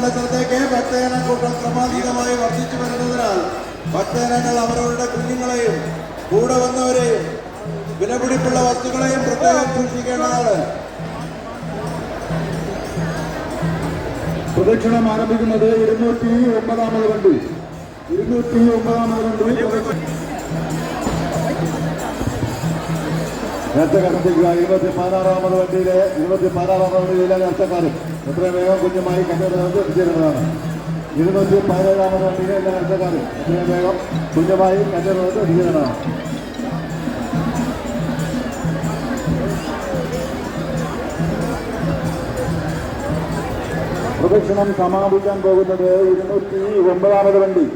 നിങ്ങളുടെ ശ്രദ്ധയ്ക്ക് ഭക്തജന കൂട്ടം ക്രമാതീതമായി വർദ്ധിച്ചു വരുന്നതിനാൽ ഭക്തജനങ്ങൾ അവരവരുടെ കുഞ്ഞുങ്ങളെയും കൂടെ വന്നവരെയും വിലപിടിപ്പുള്ള വസ്തുക്കളെയും പ്രത്യേകം സൂക്ഷിക്കേണ്ടതാണ്. പ്രദക്ഷിണം ആരംഭിക്കുന്നത് 209 വണ്ടി. 209 വണ്ടി നേരത്തെ കണ്ടെത്തിക്കുക. 216 വണ്ടിയിലെ 216 വണ്ടിയിലെ നേർച്ചക്കാരും എത്രയും വേഗം കുഞ്ഞുമായി കണ്ടെത്തുന്നത് എത്തിച്ചേരുന്നതാണ്. 217 വണ്ടിയിലെ എല്ലാ നേർച്ചക്കാരും എത്രയും വേഗം കുഞ്ഞുമായി കണ്ടെത്തുന്നത് എത്തിച്ചേരുന്നതാണ്. പ്രദക്ഷിണം സമാപിക്കാൻ പോകുന്നത് 209 വണ്ടി.